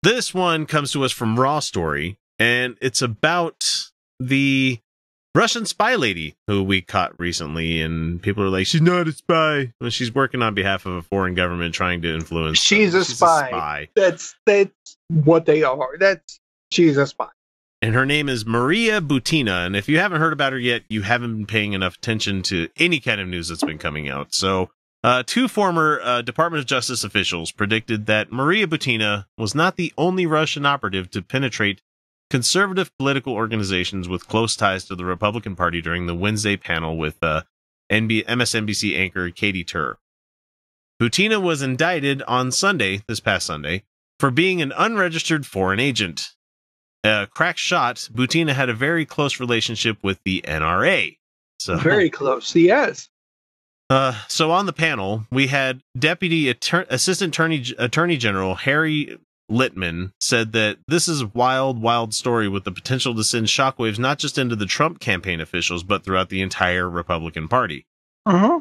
This one comes to us from Raw Story, and it's about the Russian spy lady who we caught recently, and people are like, she's not a spy. Well, she's working on behalf of a foreign government trying to influence. She's a spy. That's what they are. She's a spy. And her name is Maria Butina, and if you haven't heard about her yet, you haven't been paying enough attention to any kind of news that's been coming out. So, two former Department of Justice officials predicted that Maria Butina was not the only Russian operative to penetrate conservative political organizations with close ties to the Republican Party during the Wednesday panel with MSNBC anchor Katie Tur. Butina was indicted on this past Sunday, for being an unregistered foreign agent. Crack shot, Butina had a very close relationship with the NRA. So very close, yes. So on the panel, we had Assistant Attorney General Harry Littman said that this is a wild, wild story with the potential to send shockwaves not just into the Trump campaign officials, but throughout the entire Republican Party. Uh-huh.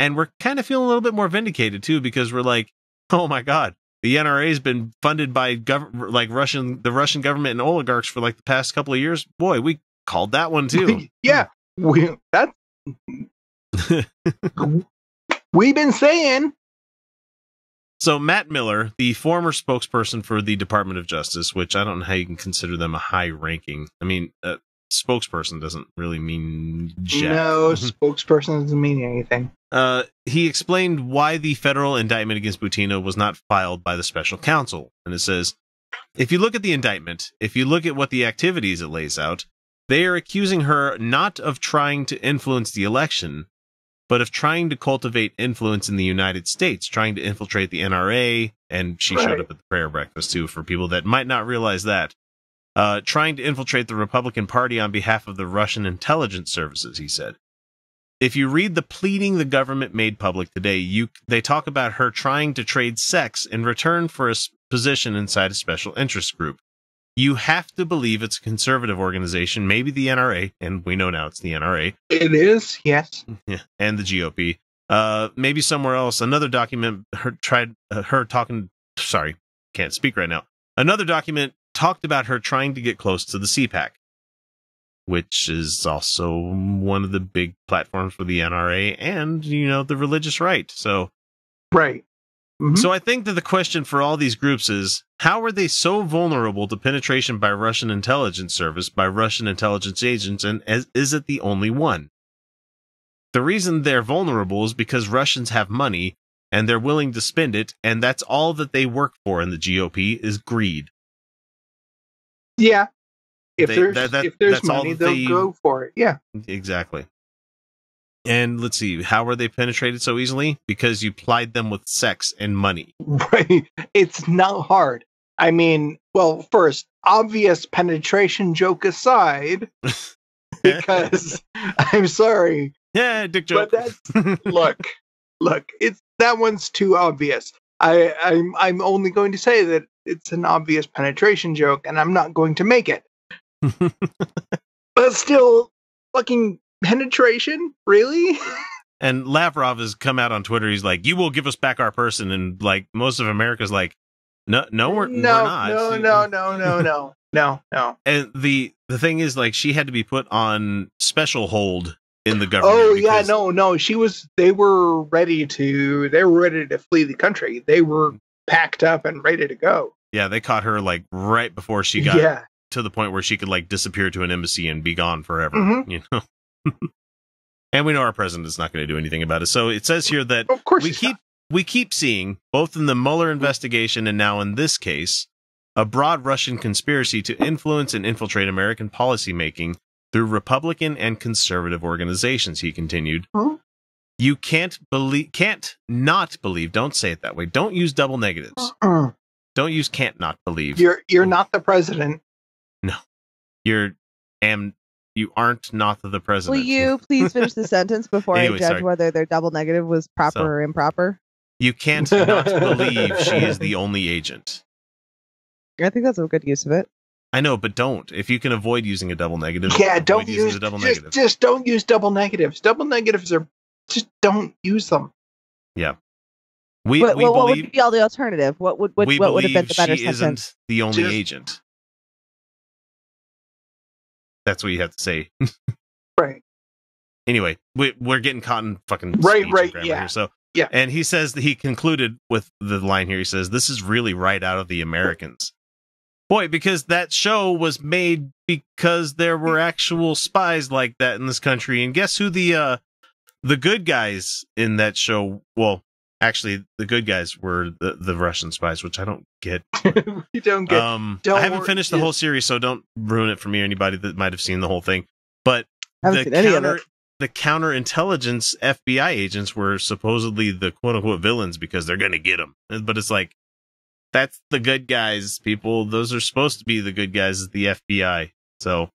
And we're kind of feeling a little bit more vindicated, too, because we're like, oh my God, the NRA has been funded by the Russian government and oligarchs for like the past couple of years. Boy, we called that one, too. Yeah, we've been saying. So Matt Miller, the former spokesperson for the Department of Justice, which I don't know how you can consider them a high ranking. I mean, spokesperson doesn't really mean jack. No, spokesperson doesn't mean anything. He explained why the federal indictment against Butina was not filed by the special counsel. And it says, if you look at the indictment, if you look at what the activities it lays out, they are accusing her not of trying to influence the election, but of trying to cultivate influence in the United States, trying to infiltrate the NRA, and she showed up at the prayer breakfast, too, for people that might not realize that. Trying to infiltrate the Republican Party on behalf of the Russian intelligence services, he said. If you read the pleading the government made public today, they talk about her trying to trade sex in return for a position inside a special interest group. You have to believe it's a conservative organization, maybe the NRA, and we know now it's the NRA. It is, yes. Yeah, and the GOP. Maybe somewhere else. Another document can't speak right now. Another document talked about her trying to get close to the CPAC, which is also one of the big platforms for the NRA and, the religious right. So, right. Mm-hmm. So I think that the question for all these groups is, how are they so vulnerable to penetration by Russian intelligence service, by Russian intelligence agents, and is it the only one? The reason they're vulnerable is because Russians have money, and they're willing to spend it, and that's all that they work for in the GOP is greed. Yeah. If there's money, they'll go for it. Yeah. Exactly. And let's see, how were they penetrated so easily? Because you plied them with sex and money. Right. It's not hard. I mean, well, first, obvious penetration joke aside, because I'm sorry. Yeah, dick joke. But that's look, that one's too obvious. I'm only going to say that it's an obvious penetration joke, and I'm not going to make it. But still, fucking penetration? Really? And Lavrov has come out on Twitter. He's like, "You will give us back our person," and like most of America's like, "No, we're not." No. And the thing is, like, she had to be put on special hold in the government. Oh yeah, no. They were ready to flee the country. They were packed up and ready to go. Yeah, they caught her like right before she got to the point where she could like disappear to an embassy and be gone forever. Mm-hmm. And we know our president is not going to do anything about it. So it says here that of course we keep seeing, both in the Mueller investigation and now in this case, a broad Russian conspiracy to influence and infiltrate American policymaking through Republican and conservative organizations, he continued. Huh? You can't not believe, don't say it that way. Don't use double negatives. Don't use can't not believe. You're not the president. No. You aren't not the president. Will you please finish the sentence before I judge whether their double negative was proper or improper? You can't not believe she is the only agent. I think that's a good use of it. I know, but don't. If you can avoid using a double negative, don't use a double negative. Just don't use double negatives. Double negatives are just don't use them. Yeah. What would be all the alternative? What would have been the better she isn't the only agent. That's what you have to say. Right. Anyway, we're getting caught in fucking right, yeah. Here, so yeah. And he says that he concluded with the line here. He says, "This is really right out of the Americans." Boy, because that show was made because there were actual spies like that in this country. And guess who the good guys in that show? Well, actually, the good guys were the Russian spies, which I don't get. You don't get. I haven't finished the whole series, so don't ruin it for me or anybody that might have seen the whole thing. But the counterintelligence FBI agents were supposedly the quote-unquote villains because they're going to get them. But it's like, that's the good guys, people. Those are supposed to be the good guys, the FBI. So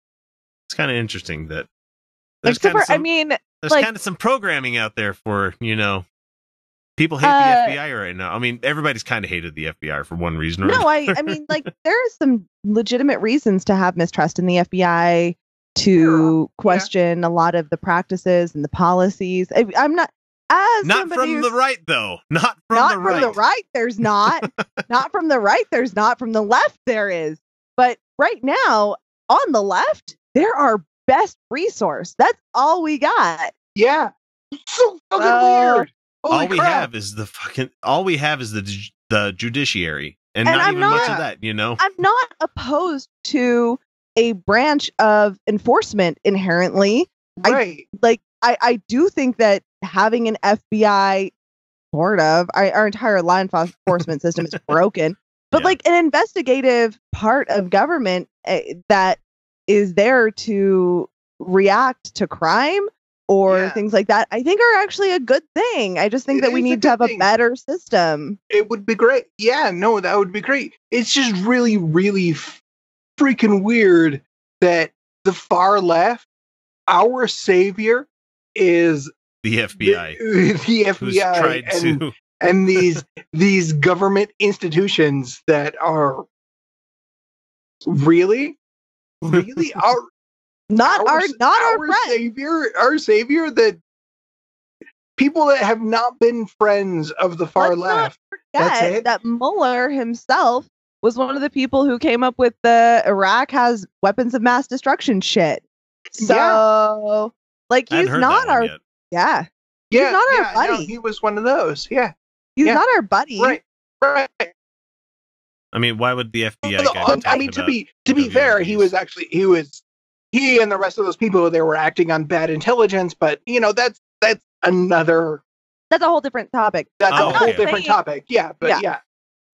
it's kind of interesting that there's kind of some programming out there for, people hate the FBI right now. I mean, everybody's kind of hated the FBI for one reason or another. No, I mean, like, there are some legitimate reasons to have mistrust in the FBI, to question a lot of the practices and the policies. I'm not from the right, though. Not from the right. There's not. Not from the right. There's not. From the left, there is. But right now, on the left, they're our best resource. That's all we got. Yeah. So fucking weird. All we have is the judiciary, and not even much of that. I'm not opposed to a branch of enforcement inherently. Right. I do think that having an FBI, sort of, our entire law enforcement system is broken, but like an investigative part of government that is there to react to crime or things like that, I think are actually a good thing. I just think that we need to have a better system. It would be great. Yeah, no, that would be great. It's just really, really freaking weird that the far left, our savior is the FBI. The FBI and these government institutions that are really our savior, that people that have not been friends of the far left. That's it. That Mueller himself was one of the people who came up with the Iraq has weapons of mass destruction shit. So, like, he's not our buddy. No, he was one of those. Yeah, he's not our buddy. Right. I mean, why would the FBI? I mean, to be fair, he and the rest of those people, they were acting on bad intelligence. But that's a whole different topic. That's a whole different topic. Yeah, but yeah.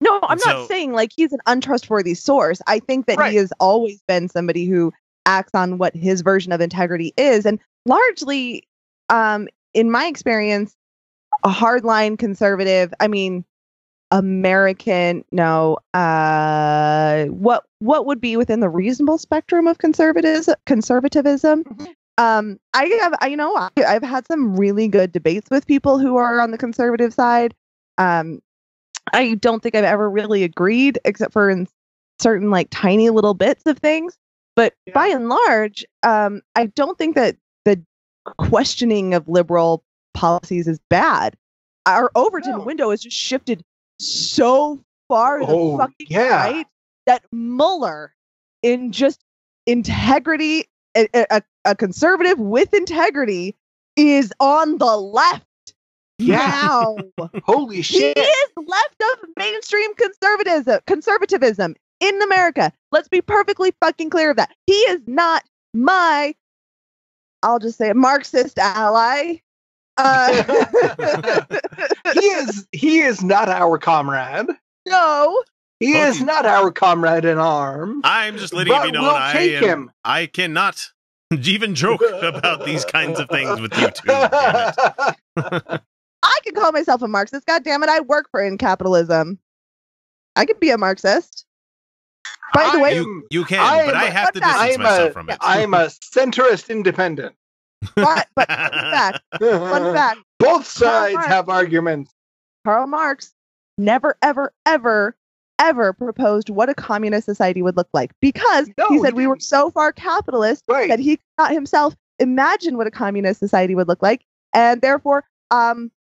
No, I'm not saying like he's an untrustworthy source. I think that he has always been somebody who acts on what his version of integrity is. And largely, in my experience, a hardline conservative, I mean, American, what would be within the reasonable spectrum of conservatism? I've had some really good debates with people who are on the conservative side. I don't think I've ever really agreed, except for in certain like tiny little bits of things. But by and large, I don't think that the questioning of liberal policies is bad. Our Overton window has just shifted so far to the fucking right that Mueller, in just integrity, a conservative with integrity, is on the left. Now. Holy shit. He is left of mainstream conservatism in America. Let's be perfectly fucking clear of that. He is not my, I'll just say, Marxist ally. He is not our comrade. No. He is not our comrade in arms. I'm just letting it be known I cannot even joke about these kinds of things with you two. Damn it. I can call myself a Marxist. God damn it, I work for in capitalism. I could be a Marxist. By the way, you can, but I have to distance myself from it. I'm a centrist independent. But fun fact. Both sides have arguments. Karl Marx never, ever, ever, ever proposed what a communist society would look like, because he said we were so far capitalist that he could not himself imagine what a communist society would look like, and therefore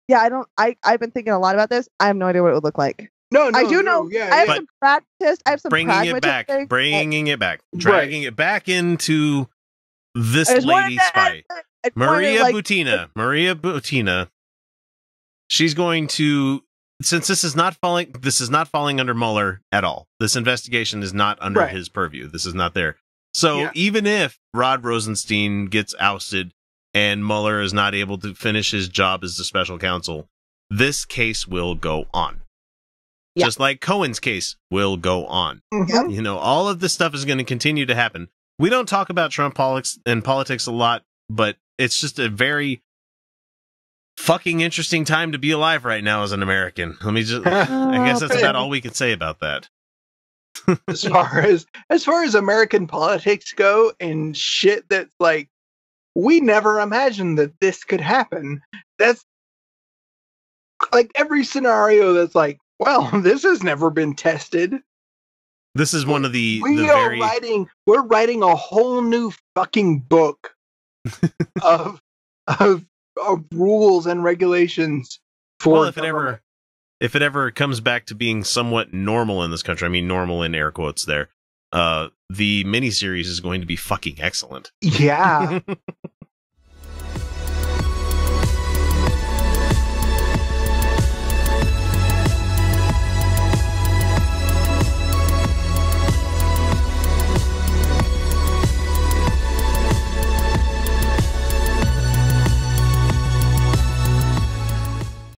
Yeah, I don't. I've been thinking a lot about this. I have no idea what it would look like. No, I do know. Yeah, I have yeah. some practice. I have some bringing it back, pragmatism. dragging it back into this I just wanted lady to spy, add that. I just wanted to, Maria like, Butina. Maria Butina. She's going to, since this is not falling under Mueller at all. This investigation is not under his purview. This is not there. So even if Rod Rosenstein gets ousted and Mueller is not able to finish his job as the special counsel, this case will go on. Yeah. Just like Cohen's case will go on. Mhm. You know, all of this stuff is going to continue to happen. We don't talk about Trump politics a lot, but it's just a very fucking interesting time to be alive right now as an American. I guess that's about all we can say about that. as far as American politics go and shit that's like, we never imagined that this could happen. That's like every scenario that's like, well, this has never been tested. This is one of the we're writing a whole new fucking book of rules and regulations for well, if it ever comes back to being somewhat normal in this country, I mean normal in air quotes there, the miniseries is going to be fucking excellent. Yeah.